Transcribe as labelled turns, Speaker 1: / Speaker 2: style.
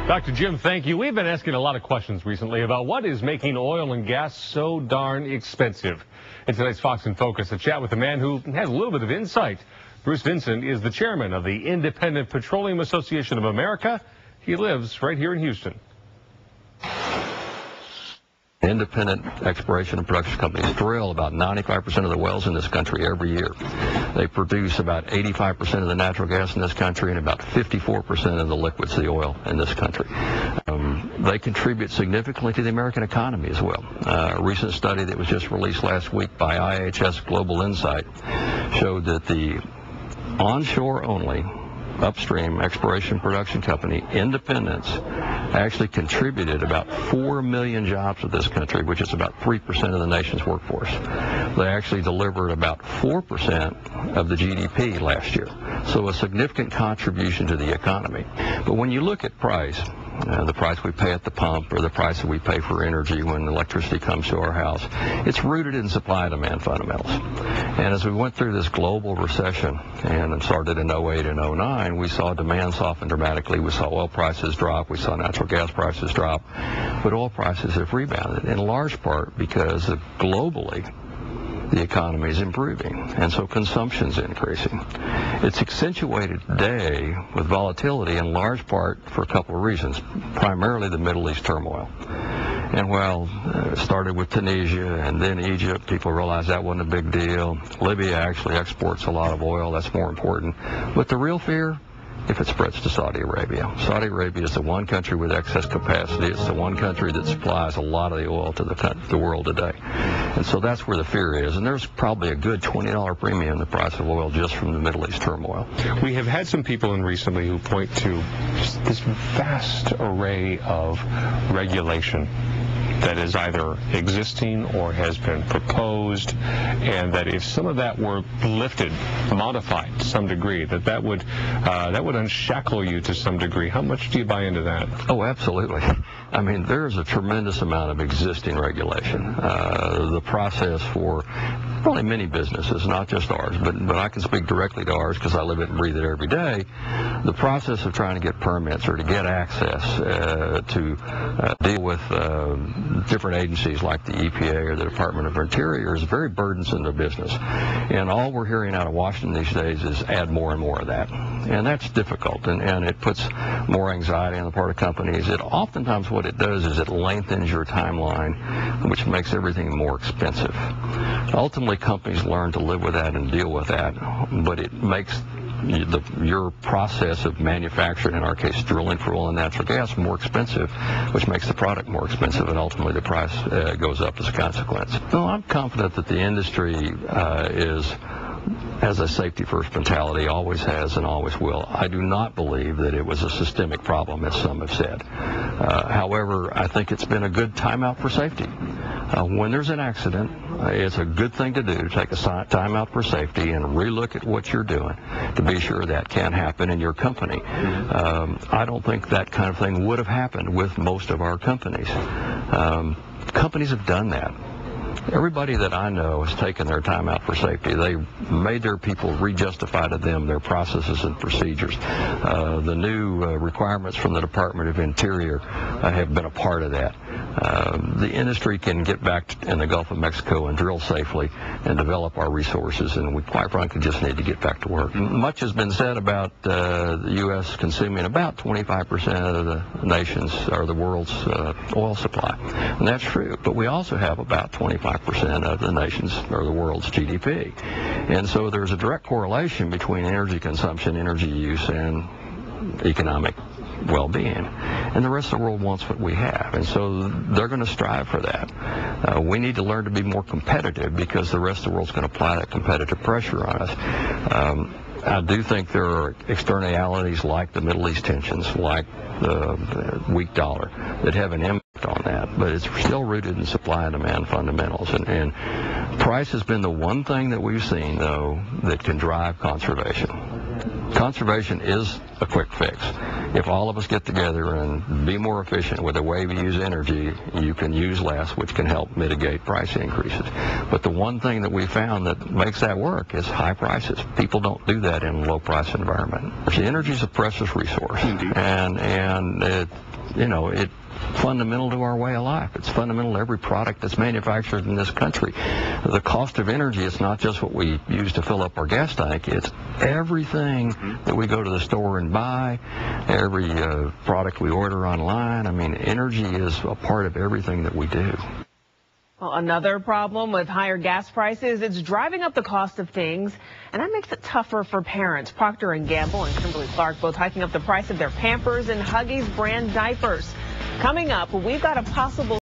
Speaker 1: Dr. Jim, thank you. We've been asking a lot of questions recently about what is making oil and gas so darn expensive. In today's Fox in Focus, a chat with a man who has a little bit of insight. Bruce Vincent is the chairman of the Independent Petroleum Association of America. He lives right here in Houston.
Speaker 2: Independent exploration and production companies drill about 95% of the wells in this country every year. They produce about 85% of the natural gas in this country and about 54% of the liquids, the oil, in this country. They contribute significantly to the American economy as well. A recent study that was just released last week by IHS Global Insight showed that the onshore only upstream exploration production company, Independence, actually contributed about 4 million jobs to this country, which is about 3% of the nation's workforce. They actually delivered about 4% of the GDP last year, so a significant contribution to the economy. But when you look at price, the price we pay at the pump or the price that we pay for energy when electricity comes to our house, it's rooted in supply and demand fundamentals. And as we went through this global recession and started in 08 and 09, we saw demand soften dramatically. We saw oil prices drop. We saw natural gas prices drop. But oil prices have rebounded in large part because globally the economy is improving, and so consumption's increasing. It's accentuated today with volatility in large part for a couple of reasons, primarily the Middle East turmoil. And while it started with Tunisia and then Egypt, people realized that wasn't a big deal. Libya actually exports a lot of oil. That's more important. But the real fear, if it spreads to Saudi Arabia. Saudi Arabia is the one country with excess capacity. It's the one country that supplies a lot of the oil to the world today. And so that's where the fear is. And there's probably a good $20 premium in the price of oil just from the Middle East turmoil.
Speaker 1: We have had some people in recently who point to just this vast array of regulation that is either existing or has been proposed, and that if some of that were lifted, modified to some degree, that would unshackle you to some degree. How much do you buy into that?
Speaker 2: Oh, absolutely. I mean, there's a tremendous amount of existing regulation. The process for probably many businesses, not just ours, but I can speak directly to ours because I live it and breathe it every day. The process of trying to get permits or to get access to deal with different agencies like the EPA or the Department of Interior is very burdensome to business. And all we're hearing out of Washington these days is add more and more of that. And that's difficult, and it puts more anxiety on the part of companies. It oftentimes what it does is it lengthens your timeline, which makes everything more expensive. Ultimately, companies learn to live with that and deal with that, but it makes your process of manufacturing, in our case drilling for oil and natural gas, more expensive, which makes the product more expensive, and ultimately the price goes up as a consequence. No, I'm confident that the industry has a safety-first mentality, always has and always will. I do not believe that it was a systemic problem, as some have said. However, I think it's been a good timeout for safety. When there's an accident, it's a good thing to do to take a timeout for safety and relook at what you're doing to be sure that can't happen in your company. I don't think that kind of thing would have happened with most of our companies. Companies have done that. Everybody that I know has taken their time out for safety. They made their people re-justify to them their processes and procedures. The new requirements from the Department of Interior have been a part of that. The industry can get back in the Gulf of Mexico and drill safely and develop our resources, and we quite frankly just need to get back to work. Much has been said about the U.S. consuming about 25% of the nation's or the world's oil supply, and that's true. But we also have about 25% of the nation's or the world's GDP, and so there's a direct correlation between energy consumption, energy use, and economic well-being, and the rest of the world wants what we have, and so they're going to strive for that. We need to learn to be more competitive because the rest of the world's going to apply that competitive pressure on us. I do think there are externalities like the Middle East tensions, like the weak dollar, that have an impact on that, but it's still rooted in supply and demand fundamentals, and price has been the one thing that we've seen, though, that can drive conservation. Conservation is a quick fix. If all of us get together and be more efficient with the way we use energy, you can use less, which can help mitigate price increases. But the one thing that we found that makes that work is high prices. People don't do that in a low-price environment. Energy is a precious resource, and it's fundamental to our way of life. It's fundamental to every product that's manufactured in this country. The cost of energy is not just what we use to fill up our gas tank. It's everything that we go to the store and buy, every product we order online. I mean, energy is a part of everything that we do.
Speaker 3: Well, another problem with higher gas prices, it's driving up the cost of things, and that makes it tougher for parents. Procter & Gamble and Kimberly-Clark both hiking up the price of their Pampers and Huggies brand diapers. Coming up, we've got a possible